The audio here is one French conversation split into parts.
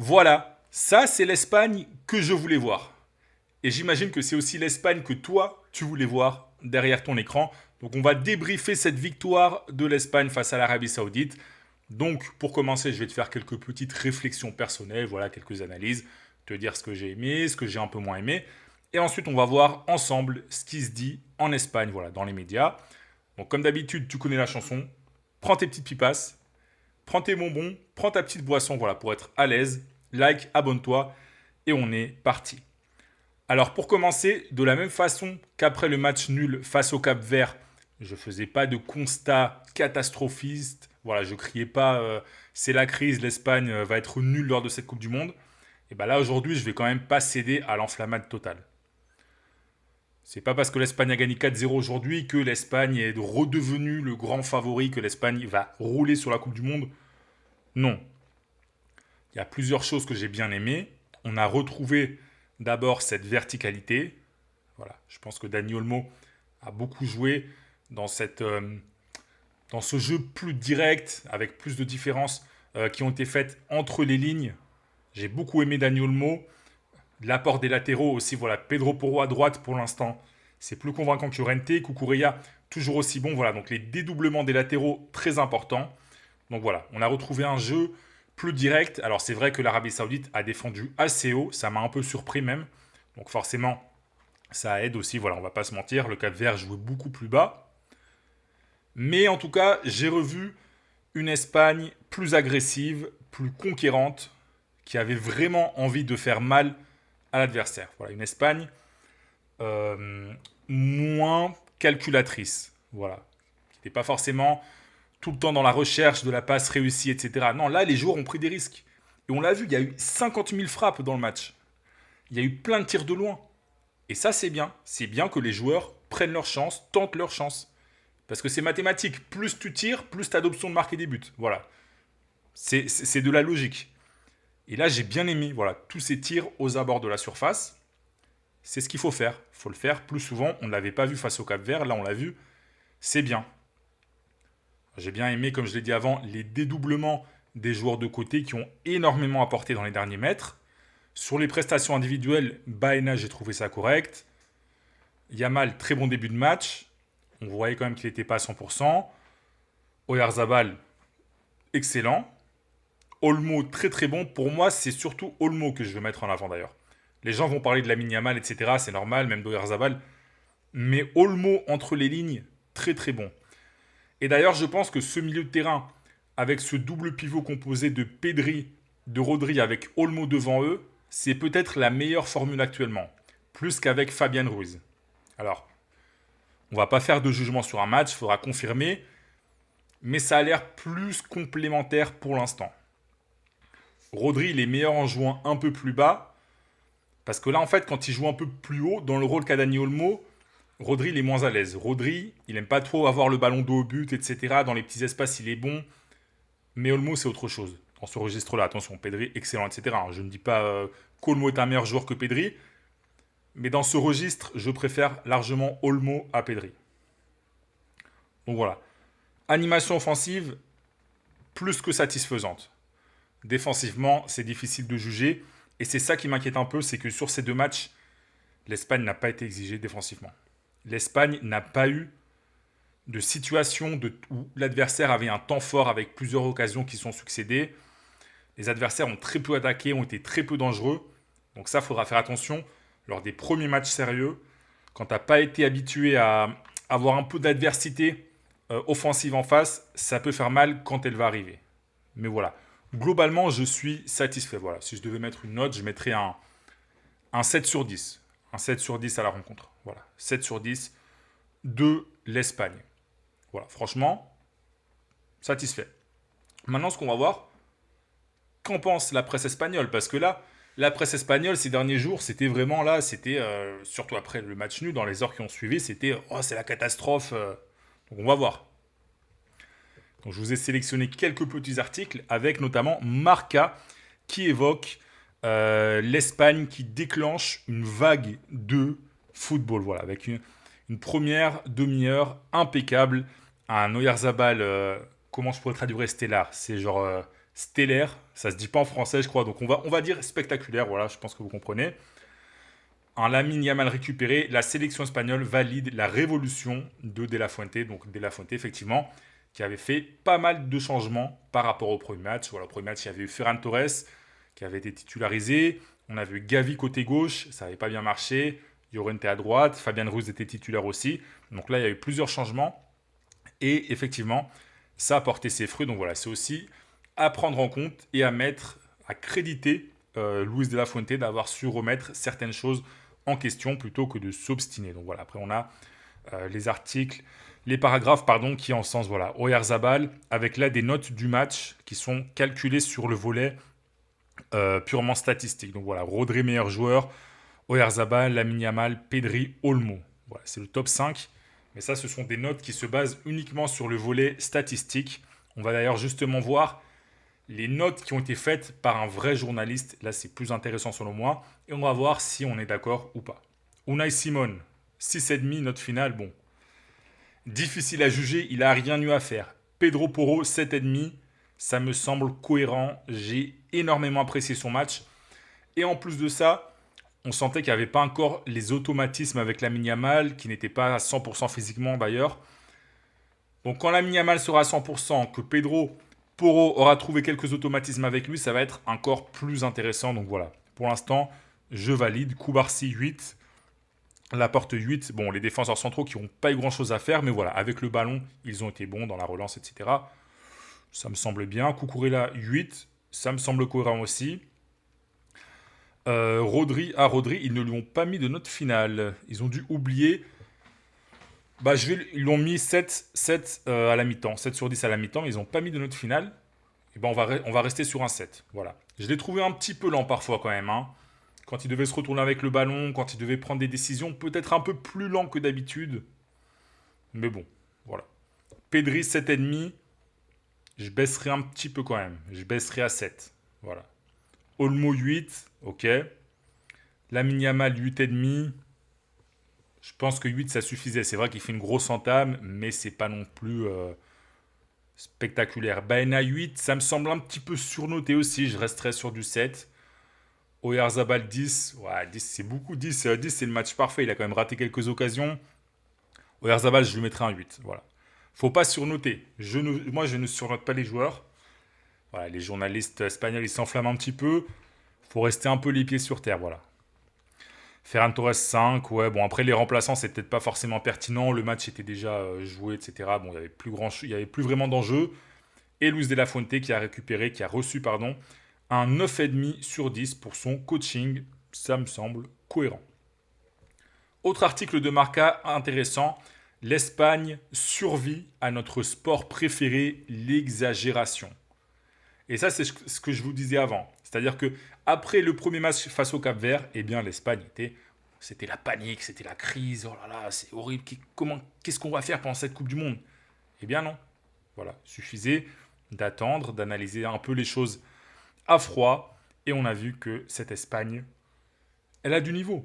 Voilà, ça c'est l'Espagne que je voulais voir. Et j'imagine que c'est aussi l'Espagne que toi, tu voulais voir derrière ton écran. Donc on va débriefer cette victoire de l'Espagne face à l'Arabie Saoudite. Donc pour commencer, je vais te faire quelques petites réflexions personnelles, voilà, quelques analyses, te dire ce que j'ai aimé, ce que j'ai un peu moins aimé. Et ensuite, on va voir ensemble ce qui se dit en Espagne, voilà, dans les médias. Donc comme d'habitude, tu connais la chanson. Prends tes petites pipasses, prends tes bonbons, prends ta petite boisson, voilà, pour être à l'aise. Like, abonne-toi et on est parti. Alors pour commencer, de la même façon qu'après le match nul face au Cap Vert, je ne faisais pas de constat catastrophiste. Voilà, je criais pas c'est la crise, l'Espagne va être nulle lors de cette Coupe du Monde. Et bien là aujourd'hui, je vais quand même pas céder à l'enflammade totale. C'est pas parce que l'Espagne a gagné 4-0 aujourd'hui que l'Espagne est redevenue le grand favori, que l'Espagne va rouler sur la Coupe du Monde. Non. Il y a plusieurs choses que j'ai bien aimées. On a retrouvé d'abord cette verticalité. Voilà, je pense que Dani Olmo a beaucoup joué dans, dans ce jeu plus direct, avec plus de différences qui ont été faites entre les lignes. J'ai beaucoup aimé Dani Olmo. L'apport des latéraux aussi, voilà, Pedro Porro à droite pour l'instant, c'est plus convaincant que Llorente. Cucurella, toujours aussi bon. Voilà, donc les dédoublements des latéraux, très importants. Donc voilà, on a retrouvé un jeu plus direct. Alors c'est vrai que l'Arabie Saoudite a défendu assez haut, ça m'a un peu surpris même. Donc forcément, ça aide aussi, voilà, on va pas se mentir, le Cap Vert jouait beaucoup plus bas. Mais en tout cas, j'ai revu une Espagne plus agressive, plus conquérante, qui avait vraiment envie de faire mal à l'adversaire. Voilà, une Espagne moins calculatrice. Voilà, qui n'était pas forcément tout le temps dans la recherche de la passe réussie, etc. Non, là, les joueurs ont pris des risques. Et on l'a vu, il y a eu 50 000 frappes dans le match. Il y a eu plein de tirs de loin. Et ça, c'est bien. C'est bien que les joueurs prennent leur chance, tentent leur chance. Parce que c'est mathématique. Plus tu tires, plus tu as d'options de marquer des buts. Voilà. C'est de la logique. Et là, j'ai bien aimé voilà, tous ces tirs aux abords de la surface. C'est ce qu'il faut faire. Il faut le faire plus souvent. On ne l'avait pas vu face au Cap Vert. Là, on l'a vu. C'est bien. J'ai bien aimé, comme je l'ai dit avant, les dédoublements des joueurs de côté qui ont énormément apporté dans les derniers mètres. Sur les prestations individuelles, Baena, j'ai trouvé ça correct. Yamal, très bon début de match. On voyait quand même qu'il n'était pas à 100%. Oyarzabal, excellent. Olmo, très très bon. Pour moi, c'est surtout Olmo que je veux mettre en avant d'ailleurs. Les gens vont parler de Lamine Yamal, etc. C'est normal, même d'Oyarzabal. Mais Olmo, entre les lignes, très très bon. Et d'ailleurs, je pense que ce milieu de terrain, avec ce double pivot composé de Pedri, de Rodri avec Olmo devant eux, c'est peut-être la meilleure formule actuellement. Plus qu'avec Fabian Ruiz. Alors, on va pas faire de jugement sur un match, il faudra confirmer. Mais ça a l'air plus complémentaire pour l'instant. Rodri, il est meilleur en jouant un peu plus bas. Parce que là, en fait, quand il joue un peu plus haut, dans le rôle qu'a Dani Olmo, Rodri, il est moins à l'aise. Rodri, il aime pas trop avoir le ballon dos au but, etc. Dans les petits espaces, il est bon. Mais Olmo, c'est autre chose. Dans ce registre-là, attention, Pedri, excellent, etc. Je ne dis pas qu'Olmo est un meilleur joueur que Pedri. Mais dans ce registre, je préfère largement Olmo à Pedri. Donc voilà. Animation offensive, plus que satisfaisante. Défensivement, c'est difficile de juger. Et c'est ça qui m'inquiète un peu, c'est que sur ces deux matchs, l'Espagne n'a pas été exigée défensivement. L'Espagne n'a pas eu de situation où l'adversaire avait un temps fort avec plusieurs occasions qui sont succédées. Les adversaires ont très peu attaqué, ont été très peu dangereux. Donc ça, il faudra faire attention lors des premiers matchs sérieux. Quand tu n'as pas été habitué à avoir un peu d'adversité offensive en face, ça peut faire mal quand elle va arriver. Mais voilà. Globalement, je suis satisfait. Voilà. Si je devais mettre une note, je mettrais un 7 sur 10. Un 7 sur 10 à la rencontre. Voilà. 7 sur 10 de l'Espagne. Voilà. Franchement, satisfait. Maintenant, ce qu'on va voir, qu'en pense la presse espagnole? Parce que là, la presse espagnole, ces derniers jours, c'était vraiment là, c'était, surtout après le match nul, dans les heures qui ont suivi, c'était, oh, c'est la catastrophe. Donc on va voir. Donc je vous ai sélectionné quelques petits articles avec notamment Marca qui évoque l'Espagne qui déclenche une vague de football. Voilà, avec une première demi-heure impeccable. Un Oyarzabal, comment je pourrais traduire stellar? C'est genre stellaire. Ça se dit pas en français, je crois. Donc on va dire spectaculaire. Voilà, je pense que vous comprenez. Un Lamine Yamal récupéré, la sélection espagnole valide la révolution de La Fuente. Donc De La Fuente, effectivement, qui avait fait pas mal de changements par rapport au premier match. Voilà, au premier match, il y avait eu Ferran Torres qui avait été titularisé. On avait eu Gavi côté gauche, ça n'avait pas bien marché. Llorente à droite, Fabian Ruiz était titulaire aussi. Donc là, il y a eu plusieurs changements. Et effectivement, ça a porté ses fruits. Donc voilà, c'est aussi à prendre en compte et à mettre, à créditer Luis de la Fuente d'avoir su remettre certaines choses en question plutôt que de s'obstiner. Donc voilà, après on a les articles, les paragraphes, pardon, qui en sens, voilà, Oyarzabal, avec là des notes du match qui sont calculées sur le volet purement statistique. Donc voilà, Rodri meilleur joueur, Oyarzabal, Lamine Yamal, Pedri, Olmo. Voilà, c'est le top 5. Mais ça, ce sont des notes qui se basent uniquement sur le volet statistique. On va d'ailleurs justement voir les notes qui ont été faites par un vrai journaliste. Là, c'est plus intéressant selon moi. Et on va voir si on est d'accord ou pas. Unai Simon, 6,5, note finale. Bon, difficile à juger, il n'a rien eu à faire. Pedro Porro, 7,5. Ça me semble cohérent. J'ai énormément apprécié son match. Et en plus de ça, on sentait qu'il n'y avait pas encore les automatismes avec Lamine Yamal, qui n'était pas à 100% physiquement d'ailleurs. Donc quand Lamine Yamal sera à 100%, que Pedro Porro aura trouvé quelques automatismes avec lui, ça va être encore plus intéressant. Donc voilà, pour l'instant, je valide. Koubarsi 8, Laporte 8. Bon, les défenseurs centraux qui n'ont pas eu grand-chose à faire, mais voilà, avec le ballon, ils ont été bons dans la relance, etc. Ça me semble bien. Cucurella 8, ça me semble cohérent aussi. Rodri, ils ne lui ont pas mis de note finale. Ils ont dû oublier. Bah, ils l'ont mis 7 à la mi-temps. 7 sur 10 à la mi-temps, mais ils n'ont pas mis de note finale. Et ben on va rester sur un 7. Voilà. Je l'ai trouvé un petit peu lent parfois quand même. Hein. Quand il devait se retourner avec le ballon, quand il devait prendre des décisions, peut-être un peu plus lent que d'habitude. Mais bon, voilà. Pedri 7,5. Je baisserai un petit peu quand même. Je baisserai à 7. Voilà. Olmo 8. Ok. Lamine Yamal 8,5. Je pense que 8 ça suffisait. C'est vrai qu'il fait une grosse entame, mais c'est pas non plus spectaculaire. Baena 8, ça me semble un petit peu surnoté aussi. Je resterai sur du 7. Oyarzabal 10. Ouais, 10 c'est beaucoup. 10 c'est le match parfait. Il a quand même raté quelques occasions. Oyarzabal, je lui mettrai un 8. Voilà. Faut pas surnoter. Moi, je ne surnote pas les joueurs. Voilà, les journalistes espagnols, ils s'enflamment un petit peu. Faut rester un peu les pieds sur terre. Voilà. Ferran Torres 5, ouais, bon après les remplaçants c'est peut-être pas forcément pertinent, le match était déjà joué, etc. Bon, il y avait plus vraiment d'enjeu. Et Luis de la Fuente qui a reçu, pardon, un 9,5 sur 10 pour son coaching, ça me semble cohérent. Autre article de Marca intéressant, l'Espagne survit à notre sport préféré, l'exagération. Et ça c'est ce que je vous disais avant, c'est-à-dire que après le premier match face au Cap-Vert, eh bien l'Espagne c'était la panique, c'était la crise. Oh là là, c'est horrible. Qu'est-ce qu'on va faire pendant cette Coupe du Monde? Eh bien non. Voilà, suffisait d'attendre, d'analyser un peu les choses à froid, et on a vu que cette Espagne, elle a du niveau.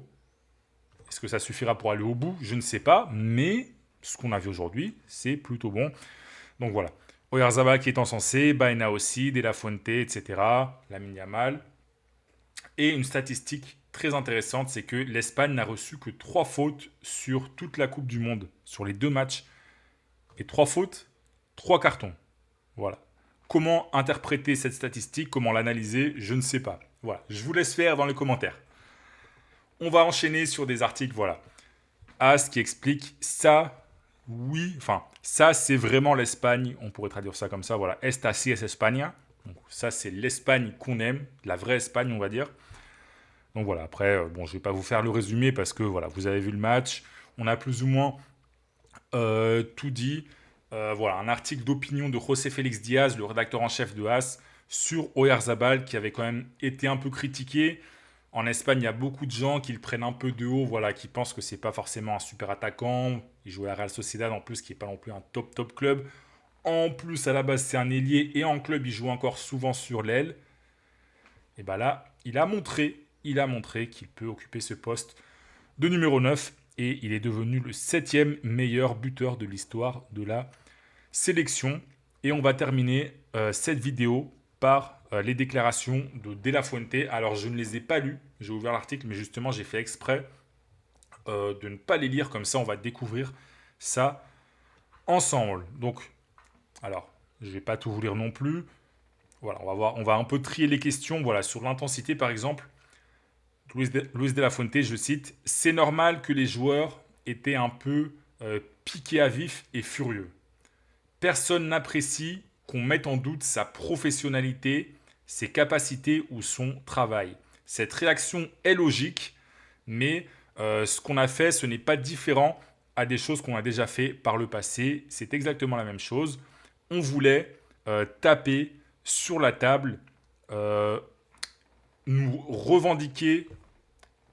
Est-ce que ça suffira pour aller au bout? Je ne sais pas, mais ce qu'on a vu aujourd'hui, c'est plutôt bon. Donc voilà. Oyarzabal qui est encensé, Baena aussi, De La Fuente, etc. Lamine Yamal. Et une statistique très intéressante, c'est que l'Espagne n'a reçu que 3 fautes sur toute la Coupe du Monde, sur les 2 matchs. Et 3 fautes, 3 cartons. Voilà. Comment interpréter cette statistique, comment l'analyser, je ne sais pas. Voilà, je vous laisse faire dans les commentaires. On va enchaîner sur des articles, voilà. As qui explique ça, oui, enfin, ça c'est vraiment l'Espagne, on pourrait traduire ça comme ça, voilà. Esta sí es España. Donc, ça c'est l'Espagne qu'on aime, la vraie Espagne on va dire. Donc voilà, après, bon, je ne vais pas vous faire le résumé parce que voilà, vous avez vu le match. On a plus ou moins tout dit. Voilà, un article d'opinion de José Félix Diaz, le rédacteur en chef de AS, sur Oyarzabal, qui avait quand même été un peu critiqué. En Espagne, il y a beaucoup de gens qui le prennent un peu de haut, voilà, qui pensent que c'est pas forcément un super attaquant. Il joue à la Real Sociedad en plus, qui n'est pas non plus un top club. En plus, à la base, c'est un ailier et en club, il joue encore souvent sur l'aile. Et bien là, il a montré qu'il peut occuper ce poste de numéro 9 et il est devenu le 7e meilleur buteur de l'histoire de la sélection. Et on va terminer cette vidéo par les déclarations de La Fuente. Alors, je ne les ai pas lues, j'ai ouvert l'article, mais justement, j'ai fait exprès de ne pas les lire, comme ça, on va découvrir ça ensemble. Donc, alors, je ne vais pas tout vous lire non plus. Voilà, on va un peu trier les questions. Voilà, sur l'intensité, par exemple, Luis de La Fuente, je cite, c'est normal que les joueurs étaient un peu piqués à vif et furieux. Personne n'apprécie qu'on mette en doute sa professionnalité, ses capacités ou son travail. Cette réaction est logique, mais ce qu'on a fait, ce n'est pas différent à des choses qu'on a déjà fait par le passé. C'est exactement la même chose. On voulait taper sur la table, nous revendiquer,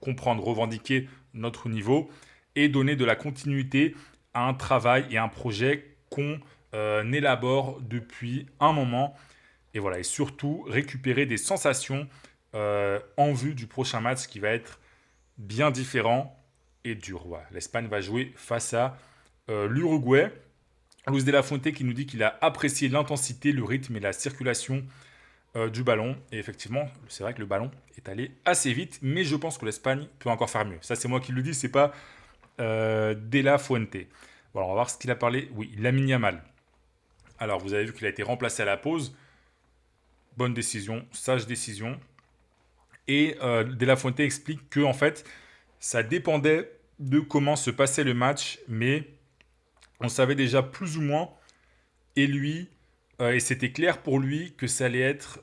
revendiquer notre niveau et donner de la continuité à un travail et un projet qu'on élabore depuis un moment. Et voilà, et surtout récupérer des sensations en vue du prochain match qui va être bien différent et dur. Voilà. L'Espagne va jouer face à l'Uruguay. Luis de La Fuente qui nous dit qu'il a apprécié l'intensité, le rythme et la circulation du ballon. Et effectivement, c'est vrai que le ballon est allé assez vite, mais je pense que l'Espagne peut encore faire mieux. Ça, c'est moi qui le dis, c'est pas De La Fuente. Voilà, on va voir ce qu'il a parlé. Oui, Lamine Yamal. Alors, vous avez vu qu'il a été remplacé à la pause. Bonne décision, sage décision. Et De La Fuente explique que en fait, ça dépendait de comment se passait le match, mais on savait déjà plus ou moins, et c'était clair pour lui que ça allait être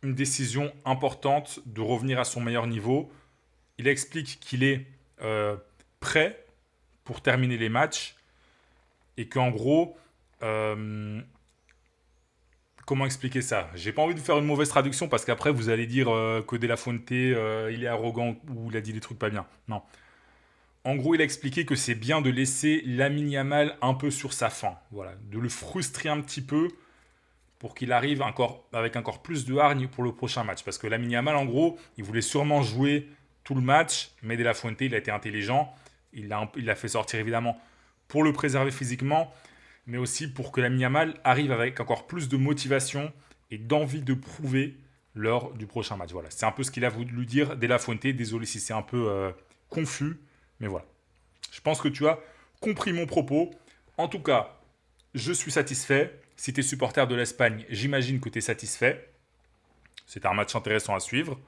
une décision importante de revenir à son meilleur niveau. Il explique qu'il est prêt pour terminer les matchs et qu'en gros, comment expliquer ça? J'ai pas envie de faire une mauvaise traduction parce qu'après vous allez dire que De La Fuente il est arrogant ou il a dit des trucs pas bien. Non. En gros, il a expliqué que c'est bien de laisser Lamine Yamal un peu sur sa faim. Voilà, de le frustrer un petit peu pour qu'il arrive avec encore plus de hargne pour le prochain match. Parce que Lamine Yamal, en gros, il voulait sûrement jouer tout le match, mais De La Fuente, il a été intelligent. Il l'a fait sortir évidemment pour le préserver physiquement, mais aussi pour que Lamine Yamal arrive avec encore plus de motivation et d'envie de prouver lors du prochain match. Voilà, c'est un peu ce qu'il a voulu dire De La Fuente. Désolé si c'est un peu confus, mais voilà. Je pense que tu as compris mon propos. En tout cas, je suis satisfait. Si tu es supporter de l'Espagne, j'imagine que tu es satisfait. C'est un match intéressant à suivre.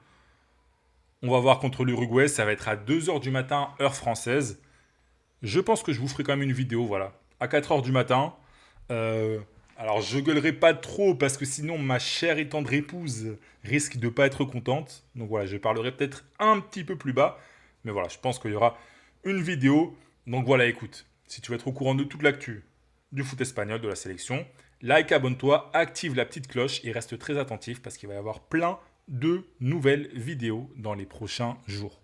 On va voir contre l'Uruguay. Ça va être à 2h du matin, heure française. Je pense que je vous ferai quand même une vidéo, voilà, à 4h du matin. Alors, je gueulerai pas trop parce que sinon, ma chère et tendre épouse risque de pas être contente. Donc voilà, je parlerai peut-être un petit peu plus bas. Mais voilà, je pense qu'il y aura une vidéo. Donc voilà, écoute, si tu veux être au courant de toute l'actu du foot espagnol, de la sélection, like, abonne-toi, active la petite cloche et reste très attentif parce qu'il va y avoir plein de nouvelles vidéos dans les prochains jours.